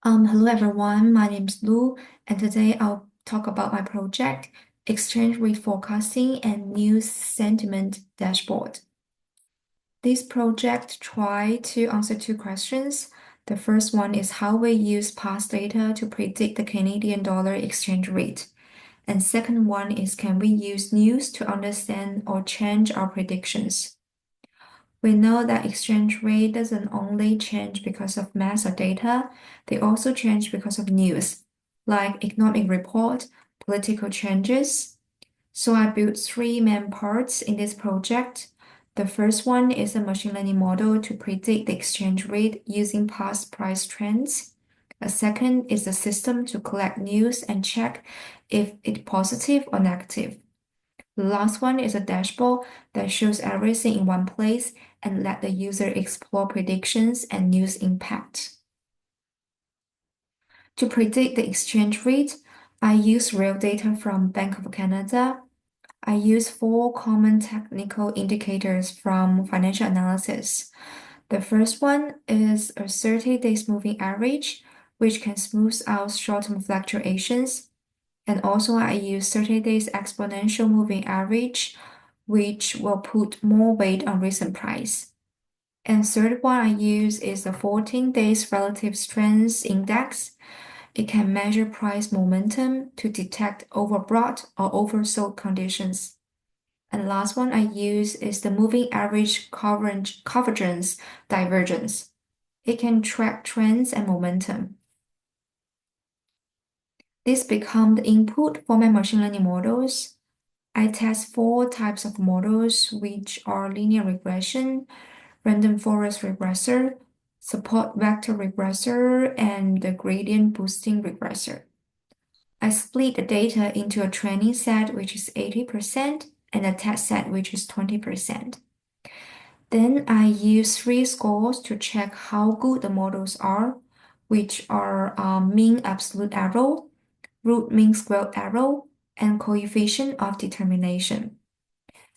Hello everyone, my name is Lu, and today I'll talk about my project, Exchange Rate Forecasting and News Sentiment Dashboard. This project tries to answer two questions. The first one is how we use past data to predict the Canadian dollar exchange rate. And second one is can we use news to understand or change our predictions? We know that exchange rate doesn't only change because of mass or data, they also change because of news, like economic report, political changes. So I built three main parts in this project. The first one is a machine learning model to predict the exchange rate using past price trends. A second is a system to collect news and check if it's positive or negative. The last one is a dashboard that shows everything in one place and let the user explore predictions and news impact. To predict the exchange rate, I use real data from Bank of Canada. I use four common technical indicators from financial analysis. The first one is a 30 days moving average, which can smooth out short-term fluctuations. And also I use 30 days exponential moving average, which will put more weight on recent price. And third one I use is the 14 days relative strength index. It can measure price momentum to detect overbought or oversold conditions. And last one I use is the moving average convergence divergence. It can track trends and momentum. This become the input for my machine learning models. I test four types of models, which are linear regression, random forest regressor, support vector regressor, and the gradient boosting regressor. I split the data into a training set, which is 80%, and a test set, which is 20%. Then I use three scores to check how good the models are, which are mean absolute error, root mean squared error, and coefficient of determination.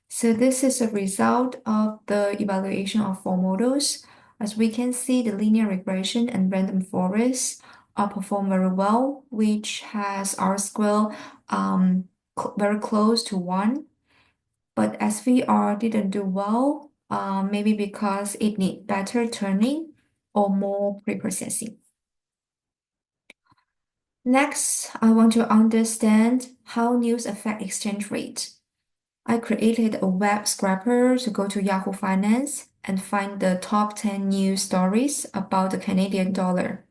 So this is a result of the evaluation of four models. As we can see, the linear regression and random forest perform very well, which has R square very close to 1. But SVR didn't do well, maybe because it need better tuning or more preprocessing. Next, I want to understand how news affect exchange rate. I created a web scraper to go to Yahoo Finance and find the top 10 news stories about the Canadian dollar.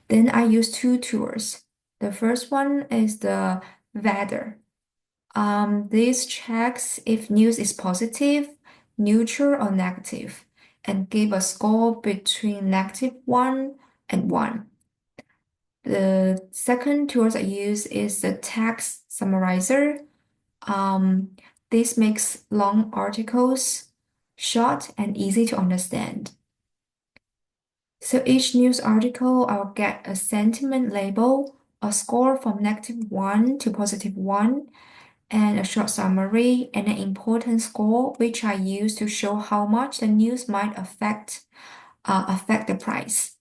Then I use two tools. The first one is the weather. This checks if news is positive, neutral, or negative, and give a score between -1 and 1. The second tools I use is the text summarizer. This makes long articles short and easy to understand. So each news article, I'll get a sentiment label, a score from -1 to +1, and a short summary and an important score, which I use to show how much the news might affect the price.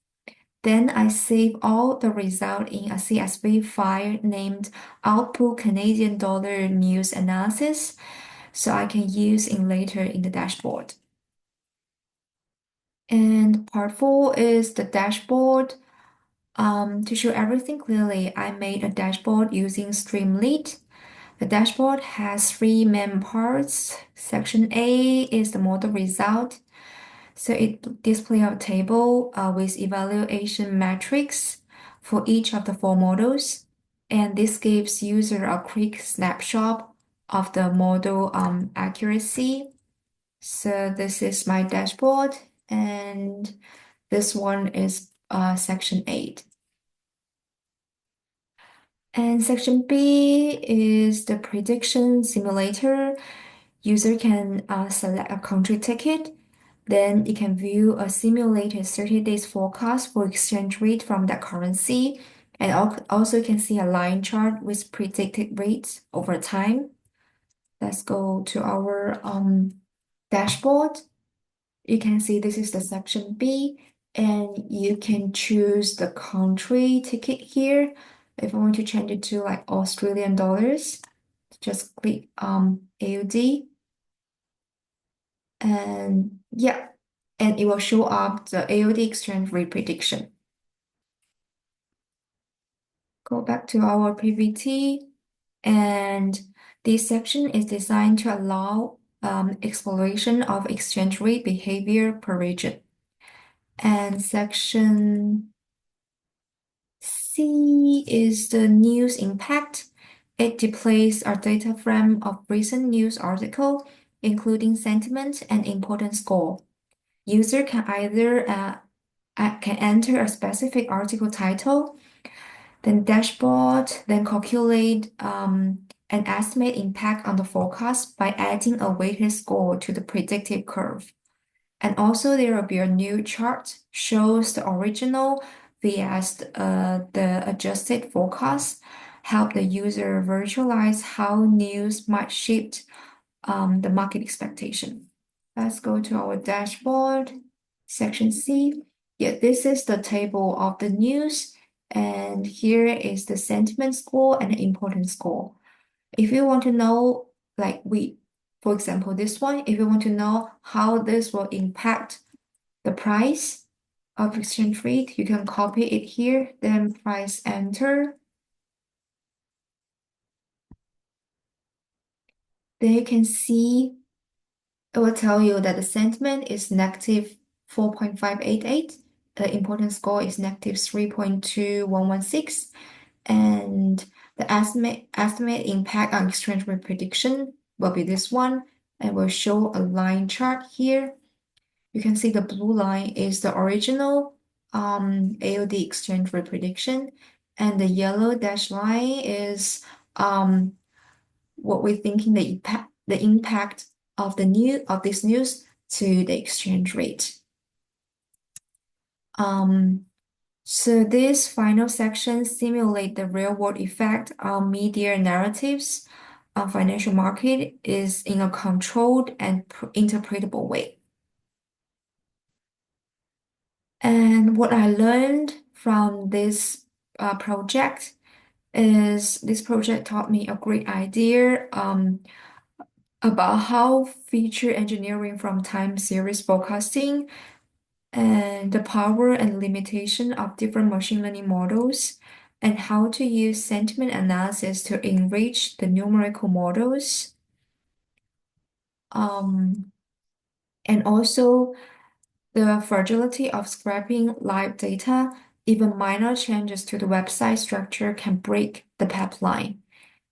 Then I save all the result in a CSV file named Output Canadian Dollar News Analysis, so I can use in later in the dashboard. And part 4 is the dashboard. To show everything clearly, I made a dashboard using Streamlit. The dashboard has three main parts. Section A is the model result. So it displays a table with evaluation metrics for each of the four models. And this gives user a quick snapshot of the model accuracy. So this is my dashboard, and this one is section 8. And section B is the prediction simulator. User can select a country ticket. Then it can view a simulated 30 days forecast for exchange rate from that currency. And also can see a line chart with predicted rates over time. Let's go to our dashboard. You can see this is the section B. And you can choose the country ticket here. If I want to change it to like Australian dollars, just click AUD and yeah, and it will show up the AUD exchange rate prediction. Go back to our PPT, and this section is designed to allow exploration of exchange rate behavior per region. And section C is the news impact. It displays a data frame of recent news article, including sentiment and importance score. User can either can enter a specific article title, then dashboard, then calculate and estimate impact on the forecast by adding a weighted score to the predictive curve. And also there will be a new chart shows the original vs the adjusted forecast, help the user visualize how news might shift the market expectation. Let's go to our dashboard, section C. Yeah, this is the table of the news, and here is the sentiment score and the importance score. If you want to know, for example, this one, if you want to know how this will impact the price of exchange rate, you can copy it here, then press enter. Then you can see it will tell you that the sentiment is negative 4.588, the importance score is negative 3.2116, and the estimate impact on exchange rate prediction will be this one, and will show a line chart here. You can see the blue line is the original AUD exchange rate prediction, and the yellow dash line is what we're thinking the impact of this news to the exchange rate. So this final section simulate the real-world effect on media narratives on financial market is in a controlled and interpretable way. And what I learned from this project is this project taught me a great idea about how feature engineering from time series forecasting and the power and limitation of different machine learning models, and how to use sentiment analysis to enrich the numerical models. And also the fragility of scraping live data. Even minor changes to the website structure can break the pipeline.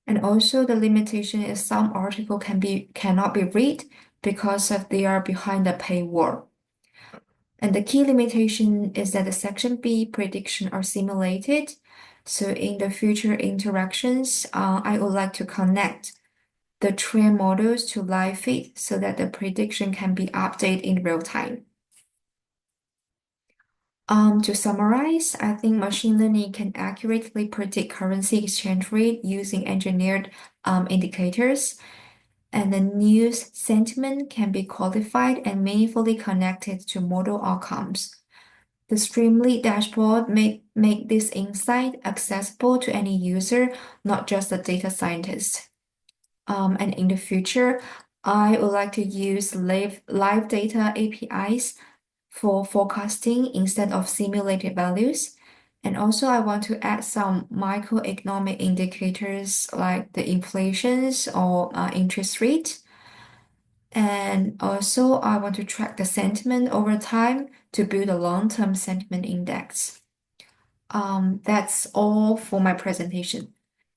And also the limitation is some article cannot be read because of they are behind the paywall. And the key limitation is that the section B prediction are simulated. So in the future interactions, I would like to connect the trend models to live feed so that the prediction can be updated in real time. To summarize, I think machine learning can accurately predict currency exchange rate using engineered indicators, and the news sentiment can be qualified and meaningfully connected to model outcomes. The Streamlit dashboard make this insight accessible to any user, not just the data scientist. And in the future, I would like to use live data APIs for forecasting instead of simulated values. And also I want to add some microeconomic indicators like the inflations or interest rate. And also I want to track the sentiment over time to build a long-term sentiment index. That's all for my presentation.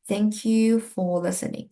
Thank you for listening.